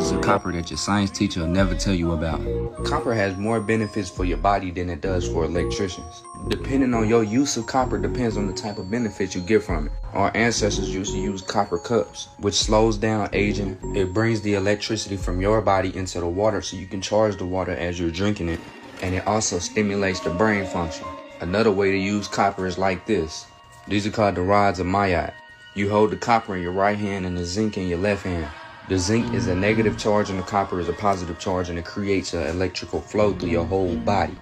use of copper that your science teacher will never tell you about. Copper has more benefits for your body than it does for electricians. Depending on your use of copper depends on the type of benefits you get from it. Our ancestors used to use copper cups, which slows down aging. It brings the electricity from your body into the water so you can charge the water as you're drinking it. And it also stimulates the brain function. Another way to use copper is like this. These are called the rods of INCURRED. You hold the copper in your right hand and the zinc in your left hand. The zinc is a negative charge and the copper is a positive charge, and it creates an electrical flow through your whole body.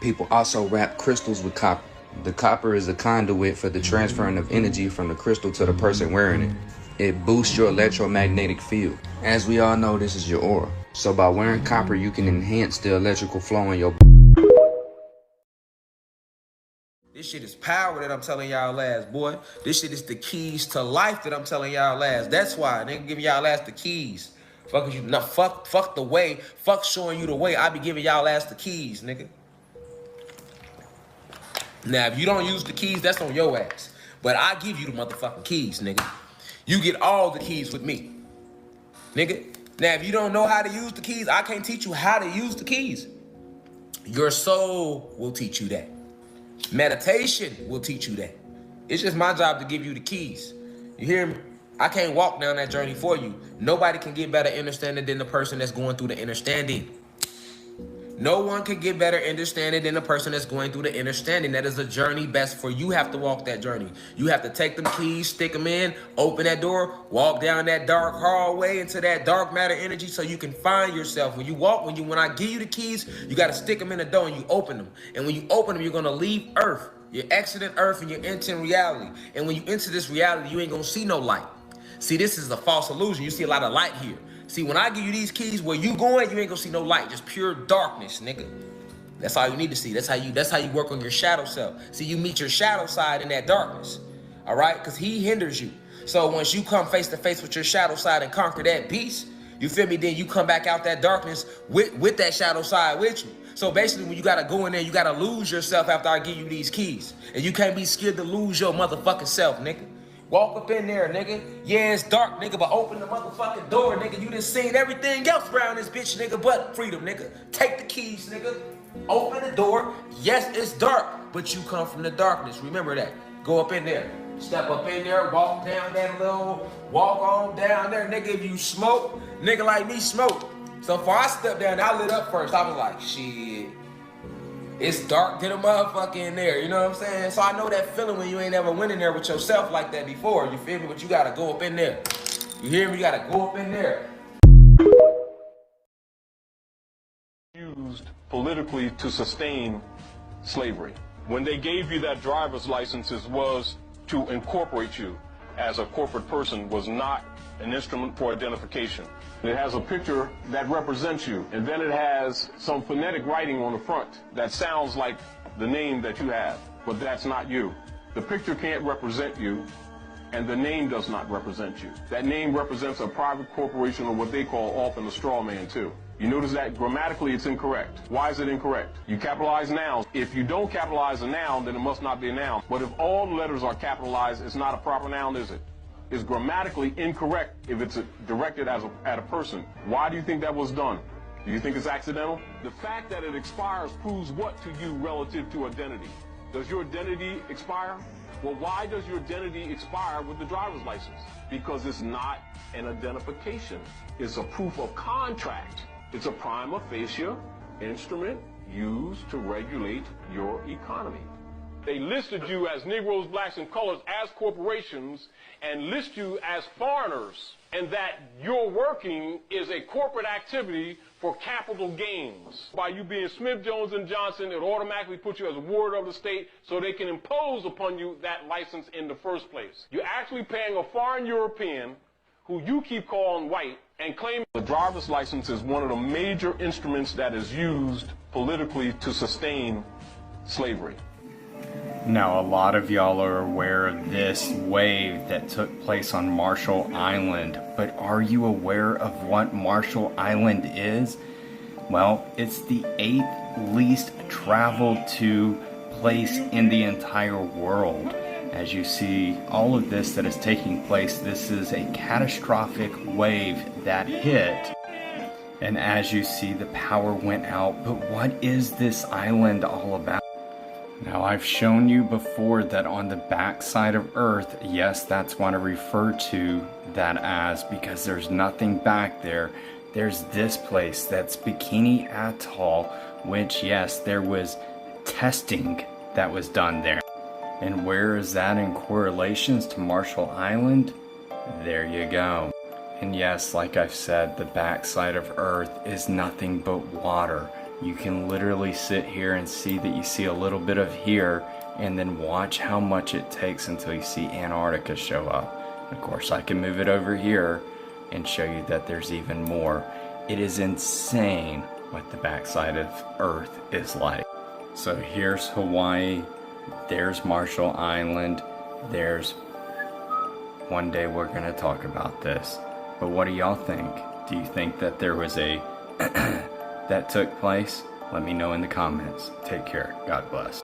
People also wrap crystals with copper. The copper is a conduit for the transferring of energy from the crystal to the person wearing it. It boosts your electromagnetic field. As we all know, this is your aura. So by wearing copper, you can enhance the electrical flow in your body. This shit is power that I'm telling y'all ass, boy. This shit is the keys to life that I'm telling y'all ass. That's why they giving y'all ass the keys. Fuck you, nah, fuck the way. Fuck showing you the way. I be giving y'all ass the keys, nigga. Now, if you don't use the keys, that's on your ass. But I give you the motherfucking keys, nigga. You get all the keys with me, nigga. Now, if you don't know how to use the keys, I can't teach you how to use the keys. Your soul will teach you that. Meditation will teach you that. It's just my job to give you the keys. You hear me? I can't walk down that journey for you. Nobody can get better understanding than the person that's going through the understanding. No one can get better understanding than the person that's going through the understanding. That is a journey best for you. Have to walk that journey. You have to take them keys, stick them in, open that door, walk down that dark hallway into that dark matter energy so you can find yourself. When you walk, when I give you the keys, you got to stick them in the door and you open them. And when you open them, you're going to leave Earth. You're exiting Earth and you're entering reality. And when you enter this reality, you ain't going to see no light. See, this is a false illusion. You see a lot of light here. See, when I give you these keys, where you going, you ain't gonna see no light, just pure darkness, nigga. That's all you need to see. That's how you work on your shadow self. See, you meet your shadow side in that darkness, all right? Because he hinders you. So once you come face to face with your shadow side and conquer that beast, you feel me? Then you come back out that darkness with that shadow side with you. So basically, when you gotta go in there, you gotta lose yourself after I give you these keys, and you can't be scared to lose your motherfucking self, nigga. Walk up in there, nigga. Yeah, it's dark, nigga, but open the motherfucking door, nigga. You done seen everything else around this bitch, nigga, but freedom, nigga. Take the keys, nigga. Open the door. Yes, it's dark, but you come from the darkness. Remember that. Go up in there. Step up in there, walk down that little, walk on down there, nigga. If you smoke, nigga like me smoke. So before I stepped down, I lit up first. I was like, shit. It's dark to the motherfucker in there, you know what I'm saying? So I know that feeling when you ain't ever went in there with yourself like that before, you feel me? But you gotta go up in there. You hear me? You gotta go up in there. Used politically to sustain slavery. When they gave you that driver's license, it was to incorporate you as a corporate person, was not an instrument for identification. It has a picture that represents you, and then it has some phonetic writing on the front that sounds like the name that you have, but that's not you. The picture can't represent you, and the name does not represent you. That name represents a private corporation, or what they call often a straw man too. You notice that grammatically it's incorrect. Why is it incorrect? You capitalize nouns. If you don't capitalize a noun, then it must not be a noun. But if all the letters are capitalized, it's not a proper noun, is it? Is grammatically incorrect if it's directed at a person. Why do you think that was done? Do you think it's accidental? The fact that it expires proves what to you relative to identity? Does your identity expire? Well, why does your identity expire with the driver's license? Because it's not an identification. It's a proof of contract. It's a prima facie instrument used to regulate your economy. They listed you as Negroes, blacks, and colors as corporations and list you as foreigners, and that your working is a corporate activity for capital gains. By you being Smith, Jones, and Johnson, it automatically puts you as a ward of the state so they can impose upon you that license in the first place. You're actually paying a foreign European who you keep calling white and claim the driver's license is one of the major instruments that is used politically to sustain slavery. Now, a lot of y'all are aware of this wave that took place on Marshall Island, but are you aware of what Marshall Island is? Well, it's the 8th least traveled to place in the entire world. As you see, all of this that is taking place, this is a catastrophic wave that hit And as you see, the power went out. But what is this island all about? Now, I've shown you before that on the backside of Earth, yes, that's what I refer to that as, because there's nothing back there. There's this place that's Bikini Atoll, which, yes, there was testing that was done there. And where is that in correlations to Marshall Island? There you go. And yes, like I've said, the backside of Earth is nothing but water. You can literally sit here and see that you see a little bit of here, and then watch how much it takes until you see Antarctica show up. Of course, I can move it over here and show you that there's even more. It is insane what the backside of Earth is like. So here's Hawaii, there's Marshall Island, there's... One day we're gonna talk about this. But what do y'all think? Do you think that there was a that took place? Let me know in the comments. Take care. God bless.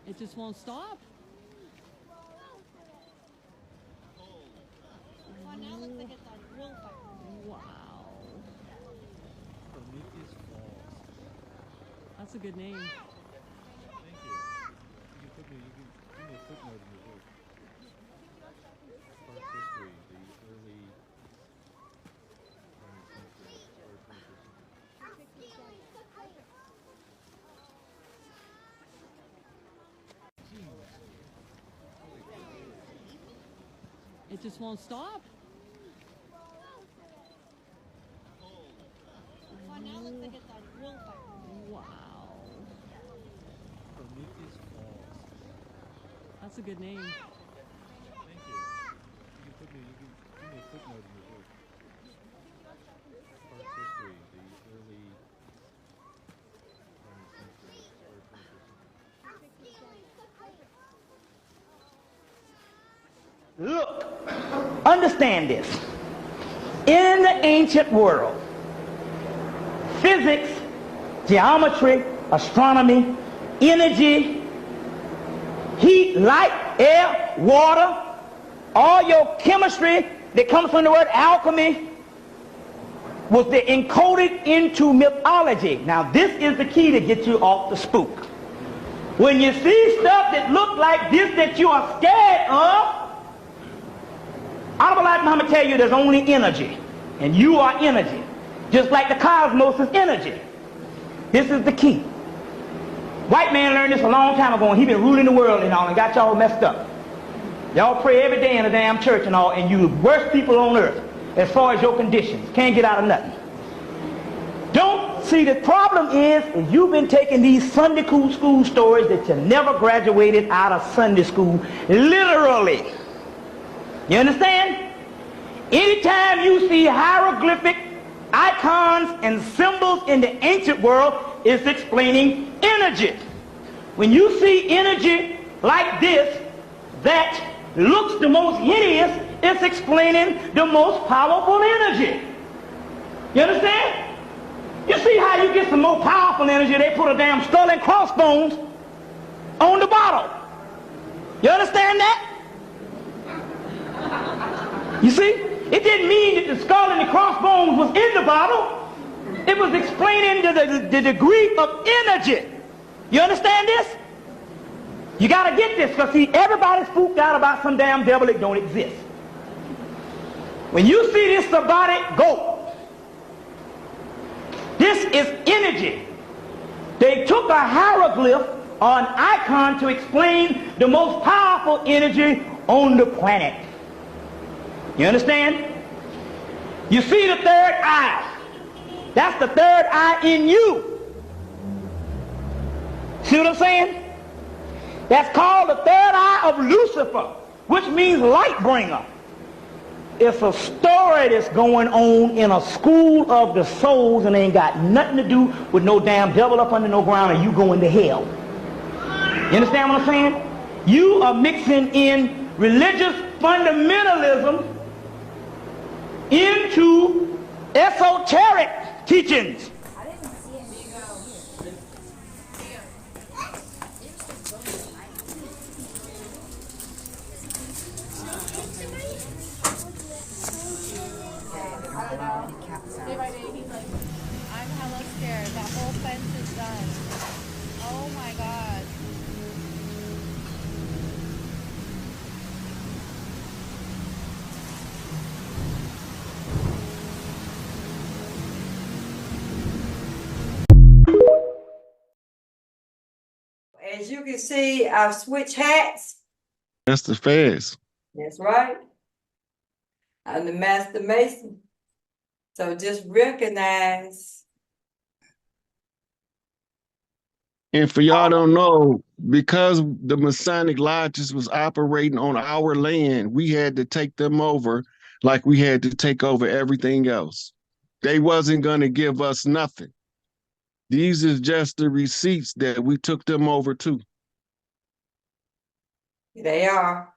It just won't stop. Well, now it looks like it's on real fire. Wow. That's a good name. Thank you. You can give me a footnote in your book. Spark history, the early 20th century, It just won't stop. Well, now it looks like it's on real fire. Wow. Prometheus Falls. That's a good name. Thank you. You can give me a footnote in your book. Spark history, the early 20th century, Look, understand this. In the ancient world, physics, geometry, astronomy, energy, heat, light, air, water, all your chemistry that comes from the word alchemy was encoded into mythology. Now this is the key to get you off the spook. When you see stuff that look like this that you are scared of, I'm going to tell you there's only energy, and you are energy, just like the cosmos is energy. This is the key. White man learned this a long time ago, and he been ruling the world and all, and got y'all messed up. Y'all pray every day in the damn church and all, and you the worst people on earth as far as your conditions. Can't get out of nothing. Don't see, the problem is you've been taking these Sunday school stories that you never graduated out of Sunday school literally. You understand? Anytime you see hieroglyphic icons and symbols in the ancient world, it's explaining energy. When you see energy like this that looks the most hideous, it's explaining the most powerful energy. You understand? You see how you get some more powerful energy? They put a damn skull and crossbones on the bottle. You understand that? You see, it didn't mean that the skull and the crossbones was in the bottle. It was explaining the degree of energy. You understand this? You got to get this, because see, everybody's spooked out about some damn devil that don't exist. When you see this robotic goat, this is energy. They took a hieroglyph or an icon to explain the most powerful energy on the planet. You understand? You see the third eye. That's the third eye in you. See what I'm saying? That's called the third eye of Lucifer, which means light bringer. It's a story that's going on in a school of the souls, and ain't got nothing to do with no damn devil up under no ground and you going to hell. You understand what I'm saying? You are mixing in religious fundamentalism into esoteric teachings. As you can see, I've switched hats. That's the feds. That's right. I'm the Master Mason. So just recognize. And for y'all don't know, because the Masonic lodges was operating on our land, we had to take them over like we had to take over everything else. They wasn't going to give us nothing. These is just the receipts that we took them over to. They are.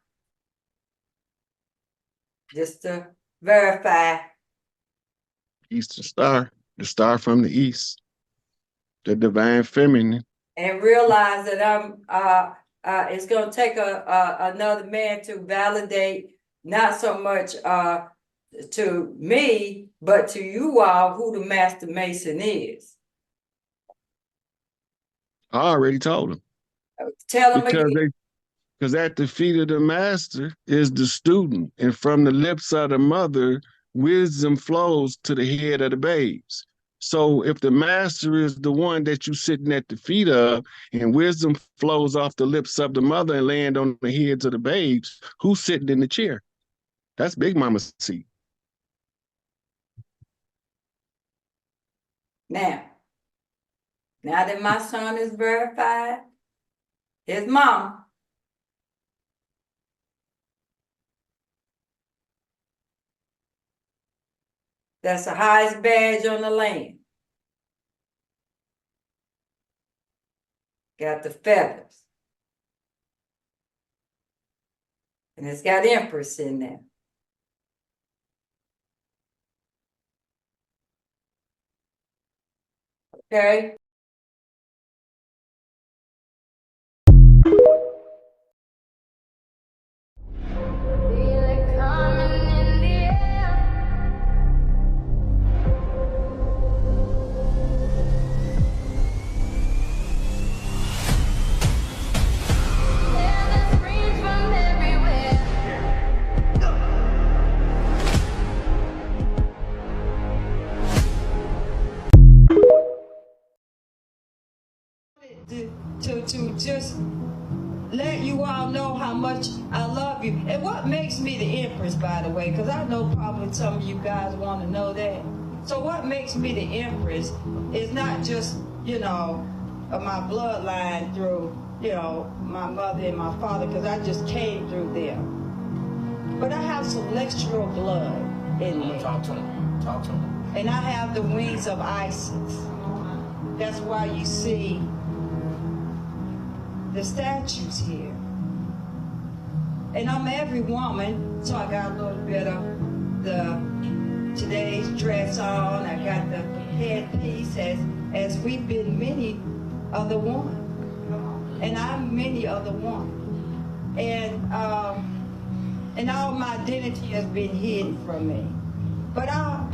Just to verify. Eastern Star, the star from the east, the divine feminine. And realize that it's gonna take another man to validate not so much to me, but to you all who the Master Mason is. I already told them. Tell them again. Because at the feet of the master is the student, and from the lips of the mother, wisdom flows to the head of the babes. So if the master is the one that you sitting at the feet of, and wisdom flows off the lips of the mother and land on the heads of the babes, who's sitting in the chair? That's Big Mama's seat. Now that my son is verified, his mama. That's the highest badge on the land. Got the feathers. And it's got Empress in there. Okay. To just let you all know how much I love you. And what makes me the Empress, by the way, because I know probably some of you guys want to know that. So what makes me the Empress is not just, you know, my bloodline through, you know, my mother and my father, because I just came through them. But I have celestial blood in me. Talk to him. Talk to him. And I have the wings of Isis. That's why you see the statues here. And I'm every woman, so I got a little bit of today's dress on. I got the headpiece as we've been many of the one. And I'm many of the one. And all my identity has been hidden from me. But I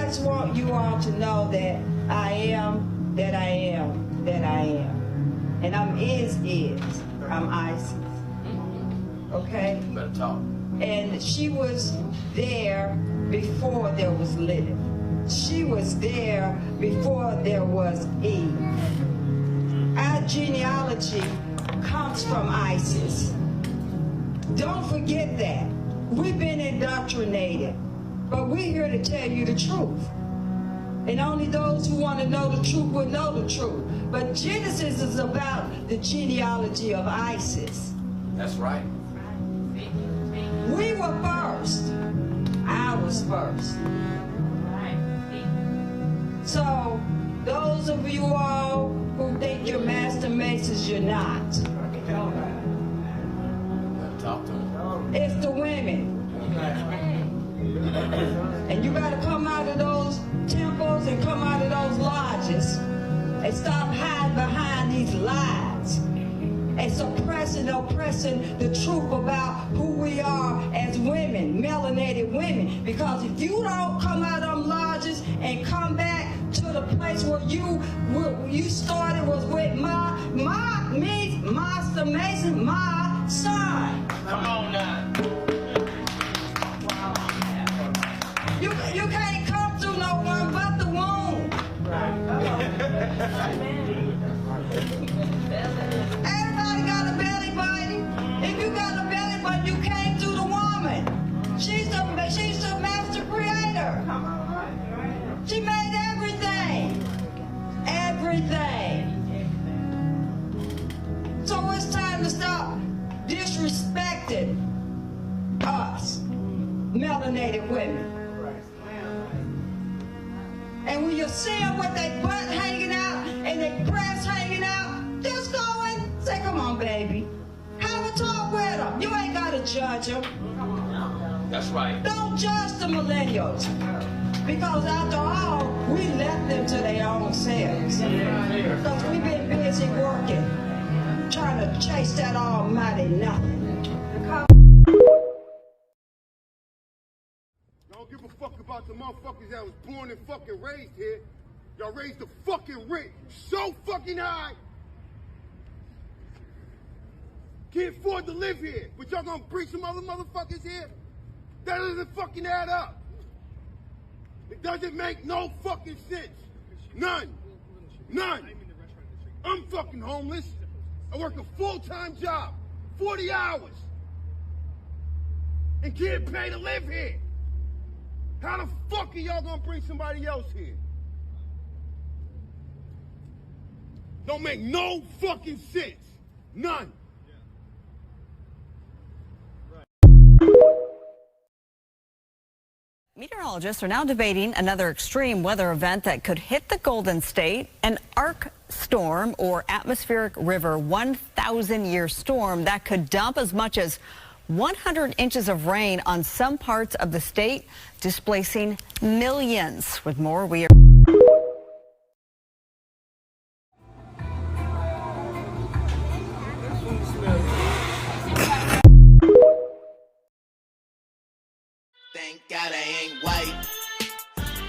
just want you all to know that I am, that I am, that I am. And I'm I'm Isis. Okay? Better talk. And she was there before there was Lilith. She was there before there was Eve. Our genealogy comes from Isis. Don't forget that. We've been indoctrinated, but we're here to tell you the truth. And only those who want to know the truth will know the truth. But Genesis is about the genealogy of Isis. That's right. We were first. I was first. So, those of you all who think you're Master Masons, you're not. Talk to him. It's the women. And you gotta come out of those temples and come out of those lodges and stop hiding behind these lies and suppressing, oppressing the truth about who we are as women, melanated women. Because if you don't come out of them lodges and come back to the place where you started was with me, Master Mason, my son. Come on now. You can't come through no one but the womb. disrespected us, melanated women. And when you see them with their butt hanging out and their breasts hanging out, just go and say, come on, baby. Have a talk with them. You ain't got to judge them. That's right. Don't judge the millennials. Because after all, we left them to their own selves. Because we've been busy working, trying to chase that almighty nothing. Don't give a fuck about the motherfuckers that was born and fucking raised here. Y'all raised the fucking rent so fucking high. Can't afford to live here, but y'all gonna bring some other motherfuckers here? That doesn't fucking add up. It doesn't make no fucking sense. None. None. I'm fucking homeless. I work a full-time job, 40 hours, and can't pay to live here. How the fuck are y'all gonna bring somebody else here? Don't make no fucking sense. None. Meteorologists are now debating another extreme weather event that could hit the Golden State, an arc storm or atmospheric river 1,000-year storm that could dump as much as 100 inches of rain on some parts of the state, displacing millions. With more, we are... Thank God I ain't white.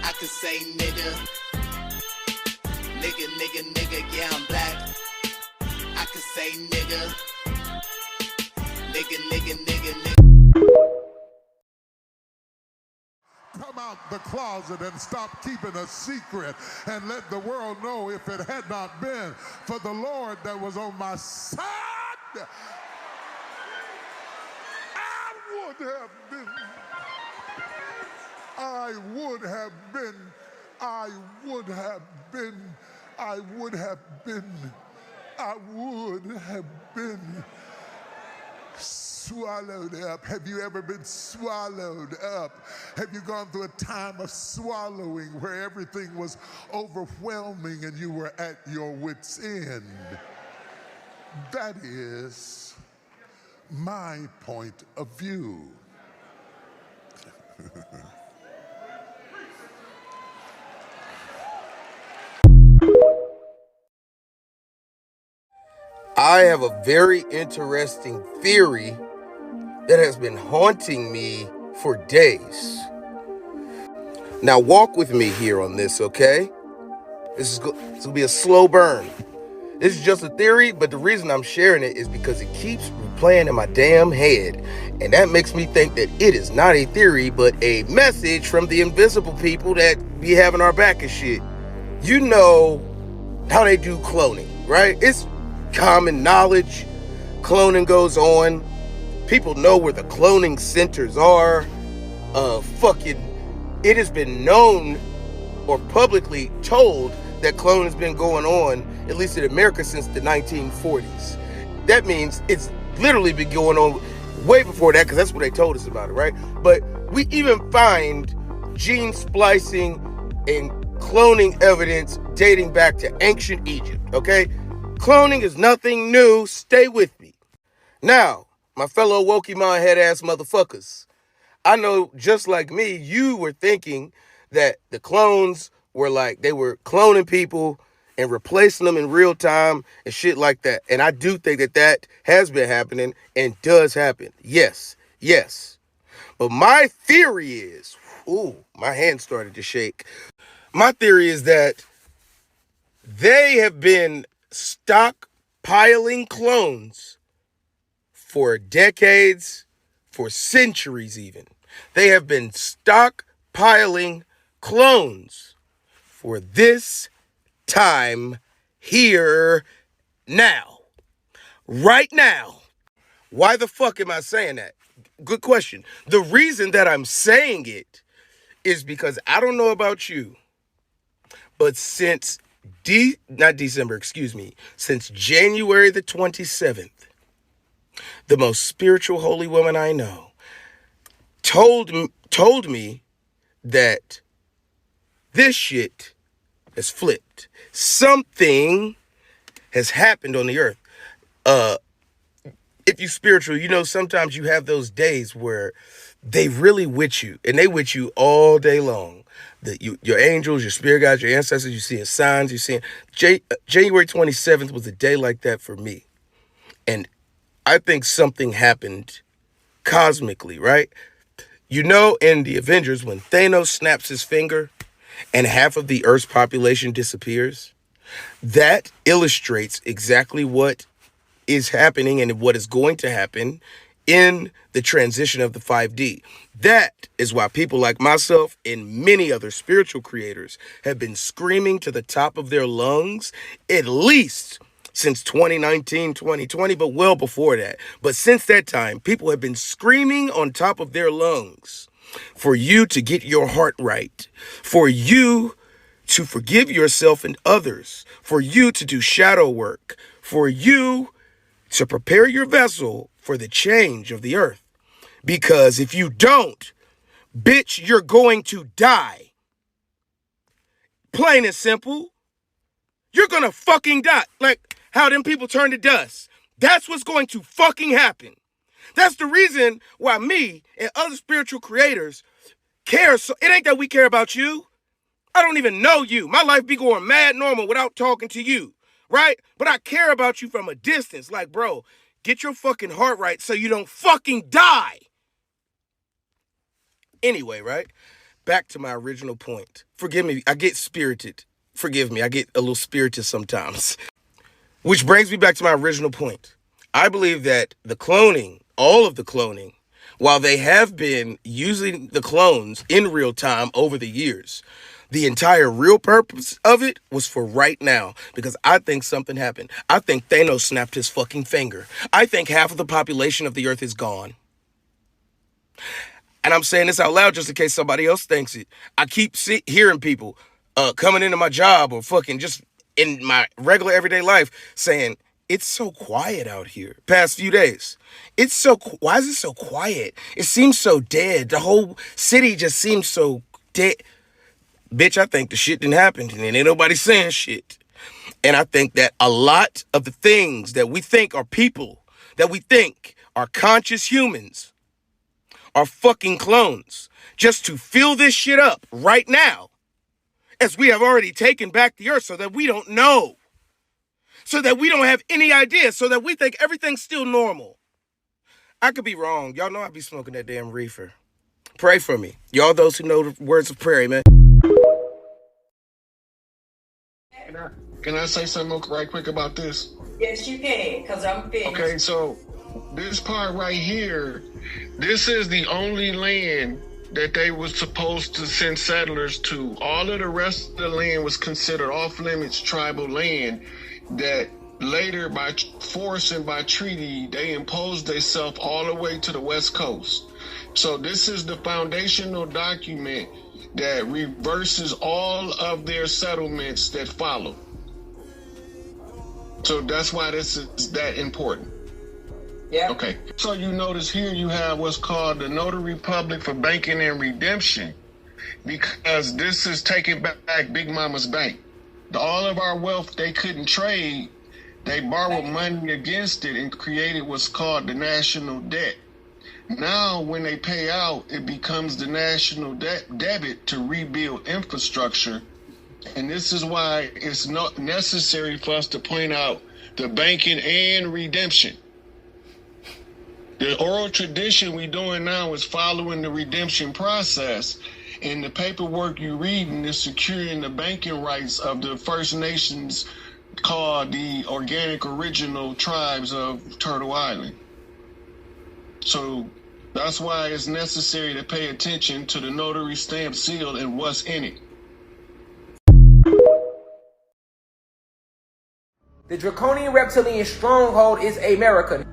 I could say nigga. Nigga, nigga, nigga, yeah, I'm black. I could say nigga. Nigga, nigga, nigga, nigga. Come out the closet and stop keeping a secret and let the world know if it had not been for the Lord that was on my side, I would have been. I would have been, I would have been, I would have been, I would have been swallowed up. Have you ever been swallowed up? Have you gone through a time of swallowing where everything was overwhelming and you were at your wit's end? That is my point of view. I have a very interesting theory that has been haunting me for days. Now walk with me here on this, okay? This is going to be a slow burn. This is just a theory, but the reason I'm sharing it is because it keeps replaying in my damn head. And that makes me think that it is not a theory, but a message from the invisible people that be having our back and shit. You know how they do cloning, right? It's common knowledge. Cloning goes on. People know where the cloning centers are. It has been known or publicly told that cloning has been going on, at least in America, since the 1940s. That means it's literally been going on way before that, because that's what they told us about it, right? But we even find gene splicing and cloning evidence dating back to ancient Egypt, okay? Cloning is nothing new. Stay with me. Now, my fellow Wokemon head-ass motherfuckers, I know just like me, you were thinking that the clones were like, they were cloning people and replacing them in real time and shit like that. And I do think that that has been happening and does happen. Yes, yes. But my theory is, ooh, my hand started to shake. My theory is that they have been stockpiling clones for decades, for centuries even. They have been stockpiling clones for this time, here, now. Right now. Why the fuck am I saying that? Good question. The reason that I'm saying it is because I don't know about you, but since since January the 27th, the most spiritual holy woman I know, told me that this shit has flipped. Something has happened on the earth. If you spiritual, you know, sometimes you have those days where they really with you, and they with you all day long. Your angels, your spirit guides, your ancestors, you see signs, you see. January 27th was a day like that for me. And I think something happened cosmically, right? You know, in the Avengers, when Thanos snaps his finger and half of the Earth's population disappears, that illustrates exactly what is happening and what is going to happen in the transition of the 5D. That is why people like myself and many other spiritual creators have been screaming to the top of their lungs, at least since 2019, 2020, but well before that. But since that time, people have been screaming on top of their lungs for you to get your heart right, for you to forgive yourself and others, for you to do shadow work, for you to prepare your vessel for the change of the earth. Because if you don't, bitch, you're going to die. Plain and simple. You're gonna fucking die. Like how them people turn to dust. That's what's going to fucking happen. That's the reason why me and other spiritual creators care. So it ain't that we care about you. I don't even know you. My life be going mad normal without talking to you, right? But I care about you from a distance. Like, bro, get your fucking heart right so you don't fucking die. Anyway, right? Back to my original point. Forgive me, I get spirited. Forgive me, I get a little spirited sometimes. Which brings me back to my original point. I believe that the cloning, all of the cloning, while they have been using the clones in real time over the years, the entire real purpose of it was for right now, because I think something happened. I think Thanos snapped his fucking finger. I think half of the population of the earth is gone. And I'm saying this out loud just in case somebody else thinks it. I keep hearing people coming into my job or fucking just in my regular everyday life saying, it's so quiet out here. Past few days. Why is it so quiet? It seems so dead. The whole city just seems so dead. Bitch, I think the shit didn't happen and ain't nobody saying shit. And I think that a lot of the things that we think are people, that we think are conscious humans, are fucking clones, just to fill this shit up right now, as we have already taken back the earth so that we don't know, so that we don't have any idea, so that we think everything's still normal. I could be wrong. Y'all know I be smoking that damn reefer. Pray for me. Y'all those who know the words of prayer, man. Can I say something right quick about this? Yes, you can, because I'm finished. Okay, so this part right here, this is the only land that they were supposed to send settlers to. All of the rest of the land was considered off-limits tribal land that later, by force and by treaty, they imposed themselves all the way to the West Coast. So this is the foundational document that reverses all of their settlements that follow. So that's why this is that important. Yeah. Okay. So you notice here you have what's called the Notary Public for Banking and Redemption, because this is taking back Big Mama's bank. All of our wealth they couldn't trade, they borrowed money against it and created what's called the national debt. Now, when they pay out, it becomes the national debit to rebuild infrastructure. And this is why it's not necessary for us to point out the banking and redemption. The oral tradition we're doing now is following the redemption process. And the paperwork you're reading is securing the banking rights of the First Nations called the Organic Original Tribes of Turtle Island. So that's why it's necessary to pay attention to the notary stamp seal and what's in it. The draconian reptilian stronghold is America.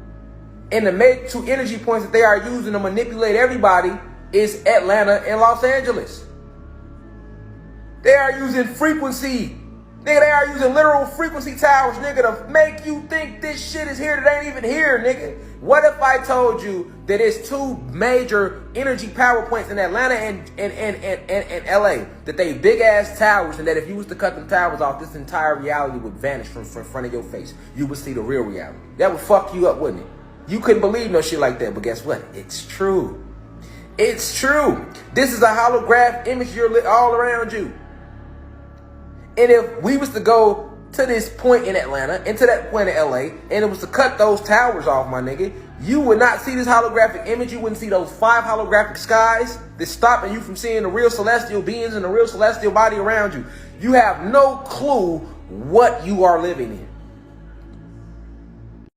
And the main two energy points that they are using to manipulate everybody is Atlanta and Los Angeles. They are using frequency Nigga, they are using literal frequency towers, nigga, to make you think this shit is here that ain't even here, nigga. What if I told you that it's two major energy power points in Atlanta and LA, that they big ass towers, and that if you was to cut them towers off, this entire reality would vanish from front of your face. You would see the real reality. That would fuck you up, wouldn't it? You couldn't believe no shit like that, but guess what? It's true. It's true. This is a holograph image you're all around you. And if we was to go to this point in Atlanta and to that point in LA, and it was to cut those towers off, my nigga, you would not see this holographic image. You wouldn't see those 5 holographic skies that's stopping you from seeing the real celestial beings and the real celestial body around you. You have no clue what you are living in.